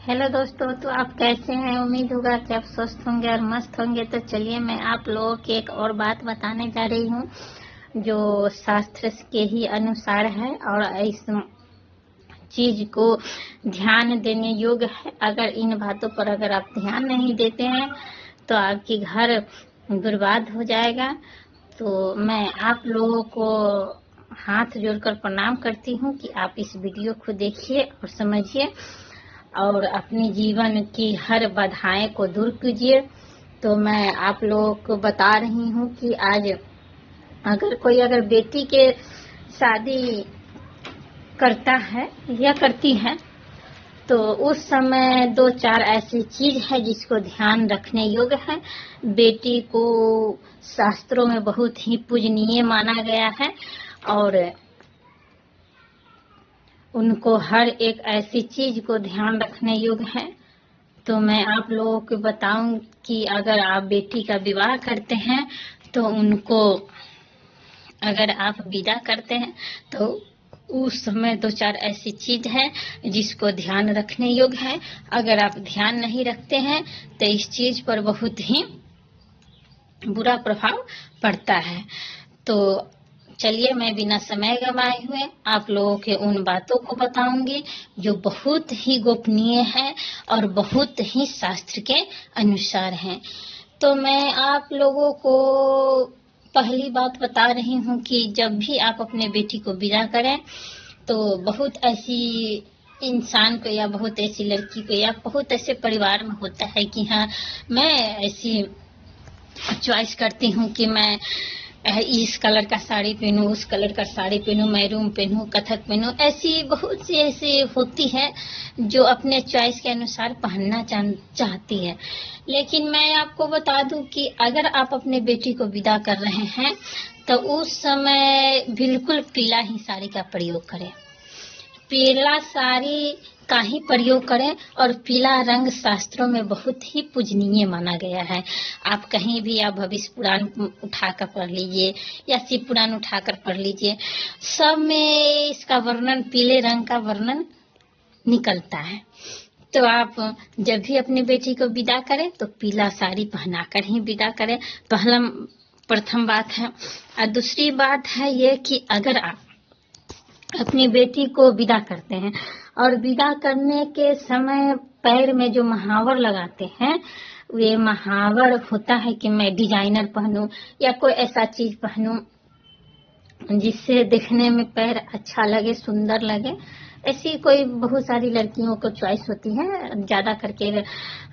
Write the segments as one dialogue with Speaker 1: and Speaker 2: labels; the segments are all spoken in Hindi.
Speaker 1: हेलो दोस्तों, तो आप कैसे हैं। उम्मीद होगा कि आप स्वस्थ होंगे और मस्त होंगे। तो चलिए मैं आप लोगों की एक और बात बताने जा रही हूँ जो शास्त्र के ही अनुसार है और इस चीज को ध्यान देने योग्य है। अगर इन बातों पर अगर आप ध्यान नहीं देते हैं तो आपके घर बर्बाद हो जाएगा। तो मैं आप लोगों को हाथ जोड़कर प्रणाम करती हूँ कि आप इस वीडियो को देखिए और समझिए और अपने जीवन की हर बाधाएं को दूर कीजिए। तो मैं आप लोगों को बता रही हूँ कि आज अगर बेटी के शादी करता है या करती है तो उस समय दो चार ऐसी चीज है जिसको ध्यान रखने योग्य है। बेटी को शास्त्रों में बहुत ही पूजनीय माना गया है और उनको हर एक ऐसी चीज को ध्यान रखने योग्य है। तो मैं आप लोगों को बताऊं कि अगर आप बेटी का विवाह करते हैं तो उनको अगर आप विदा करते हैं तो उस समय दो चार ऐसी चीज है जिसको ध्यान रखने योग्य है। अगर आप ध्यान नहीं रखते हैं तो इस चीज पर बहुत ही बुरा प्रभाव पड़ता है। तो चलिए मैं बिना समय गवाए हुए आप लोगों के उन बातों को बताऊंगी जो बहुत ही गोपनीय है और बहुत ही शास्त्र के अनुसार है। तो मैं आप लोगों को पहली बात बता रही हूँ कि जब भी आप अपने बेटी को विदा करें तो बहुत ऐसी इंसान को या बहुत ऐसी लड़की को या बहुत ऐसे परिवार में होता है कि हाँ मैं ऐसी चॉइस करती हूँ कि मैं इस कलर का साड़ी पहनूं, उस कलर का साड़ी पहनूं, मैरून पहनूं, कथक पहनूं। ऐसी बहुत सी ऐसी होती है जो अपने चॉइस के अनुसार पहनना चाहती है। लेकिन मैं आपको बता दूं कि अगर आप अपने बेटी को विदा कर रहे हैं तो उस समय बिल्कुल पीला ही साड़ी का प्रयोग करें। पीला साड़ी का ही प्रयोग करें और पीला रंग शास्त्रों में बहुत ही पूजनीय माना गया है। आप कहीं भी आप भविष्य पुराण उठाकर पढ़ लीजिए या शिव पुराण उठाकर पढ़ लीजिए, सब में इसका वर्णन पीले रंग का वर्णन निकलता है। तो आप जब भी अपनी बेटी को विदा करें तो पीला साड़ी पहनाकर ही विदा करें। प्रथम बात है। और दूसरी बात है ये कि अगर आप अपनी बेटी को विदा करते हैं और विदा करने के समय पैर में जो महावर लगाते हैं वे महावर होता है कि मैं डिजाइनर पहनूं या कोई ऐसा चीज पहनूं जिससे दिखने में पैर अच्छा लगे, सुंदर लगे। ऐसी कोई बहुत सारी लड़कियों को चॉइस होती है ज्यादा करके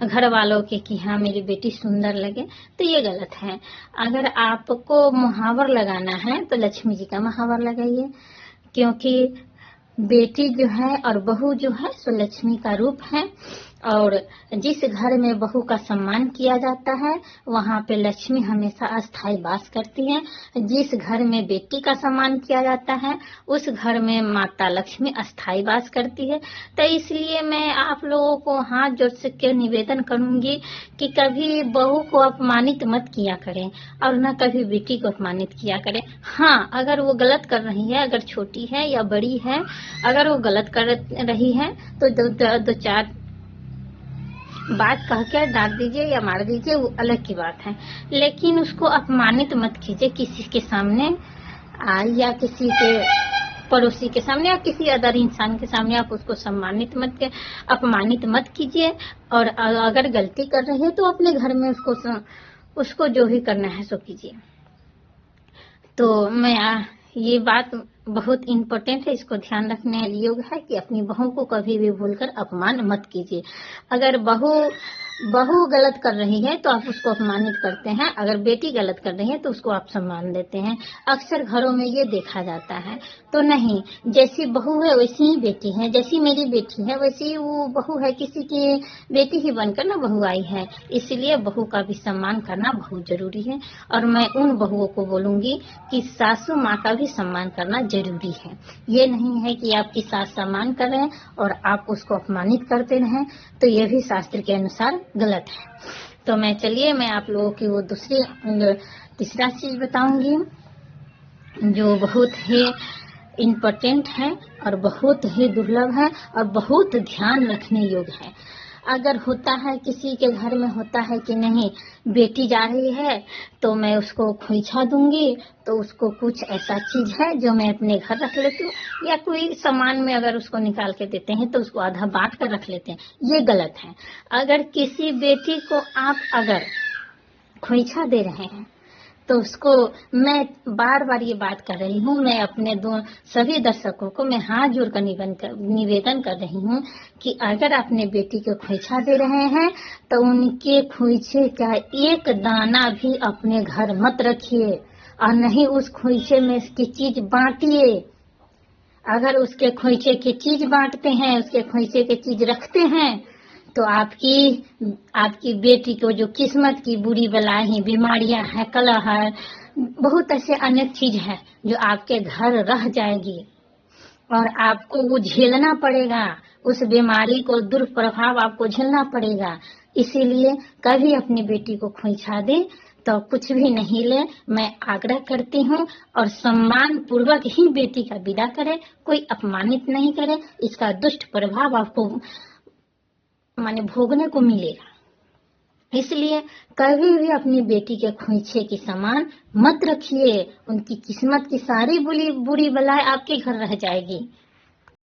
Speaker 1: घर वालों के कि हाँ मेरी बेटी सुंदर लगे, तो ये गलत है। अगर आपको महावर लगाना है तो लक्ष्मी जी का महावर लगाइए, क्योंकि बेटी जो है और बहू जो है सो लक्ष्मी का रूप है। और जिस घर में बहू का सम्मान किया जाता है वहाँ पे लक्ष्मी हमेशा अस्थायी वास करती है। जिस घर में बेटी का सम्मान किया जाता है उस घर में माता लक्ष्मी अस्थायी वास करती है। तो इसलिए मैं आप लोगों को हाथ जोड़ के निवेदन करूंगी कि कभी बहू को अपमानित मत किया करें और न कभी बेटी को अपमानित किया करें। हाँ, अगर वो गलत कर रही है, अगर छोटी है या बड़ी है, अगर वो गलत कर रही है तो दो चार बात कह के डांट दीजिए या मार दीजिए, वो अलग की बात है। लेकिन उसको अपमानित मत कीजिए किसी के सामने या किसी के पड़ोसी के सामने या किसी अदर इंसान के सामने। आप उसको अपमानित मत कीजिए। और अगर गलती कर रही है तो अपने घर में उसको जो भी करना है सो कीजिए। तो मैं ये बात बहुत इम्पोर्टेंट है, इसको ध्यान रखने योग्य है कि अपनी बहू को कभी भी भूलकर अपमान मत कीजिए। अगर बहू गलत कर रही है तो आप उसको अपमानित करते हैं, अगर बेटी गलत कर रही है तो उसको आप सम्मान देते हैं। अक्सर घरों में ये देखा जाता है। तो नहीं, जैसी बहू है वैसी ही बेटी है, जैसी मेरी बेटी है वैसी वो बहू है। किसी की बेटी ही बनकर ना बहू आई है, इसलिए बहू का भी सम्मान करना बहुत जरूरी है। और मैं उन बहुओं को बोलूंगी कि सासू माँ का भी सम्मान करना जरूरी है। ये नहीं है कि आपकी सास सम्मान कर रहे हैं और आप उसको अपमानित करते रहें, तो ये भी शास्त्र के अनुसार गलत है। तो मैं आप लोगों की वो तीसरा चीज बताऊंगी जो बहुत ही इम्पोर्टेंट है और बहुत ही दुर्लभ है और बहुत ध्यान रखने योग्य है। अगर होता है किसी के घर में होता है कि नहीं बेटी जा रही है तो मैं उसको खोइछा दूंगी, तो उसको कुछ ऐसा चीज है जो मैं अपने घर रख लेती हूँ, या कोई सामान में अगर उसको निकाल के देते हैं तो उसको आधा बांट कर रख लेते हैं, ये गलत है। अगर किसी बेटी को आप अगर खोइछा दे रहे हैं तो उसको मैं बार बार ये बात कर रही हूँ, मैं अपने सभी दर्शकों को मैं हाथ जोड़कर निवेदन कर रही हूँ कि अगर अपने बेटी को खोइछा दे रहे हैं तो उनके खोइछे का एक दाना भी अपने घर मत रखिए, और नहीं उस खोइछे में इसकी चीज बांटिए। अगर उसके खोइछे की चीज बांटते हैं, उसके खोइछे की चीज रखते हैं, तो आपकी बेटी को जो किस्मत की बुरी बलाएं बीमारियां हैं, कलह है, बहुत ऐसे अनेक चीज है जो आपके घर रह जाएगी और आपको वो झेलना पड़ेगा, उस बीमारी को दुष्प्रभाव आपको झेलना पड़ेगा। इसीलिए कभी अपनी बेटी को खोइछा दे तो कुछ भी नहीं ले, मैं आग्रह करती हूँ, और सम्मान पूर्वक ही बेटी का विदा करे, कोई अपमानित नहीं करे, इसका दुष्ट प्रभाव आपको माने भोगने को मिलेगा। इसलिए कभी भी अपनी बेटी के खोइछे की सामान मत रखिए, उनकी किस्मत की सारी बुरी बलाएं आपके घर रह जाएगी।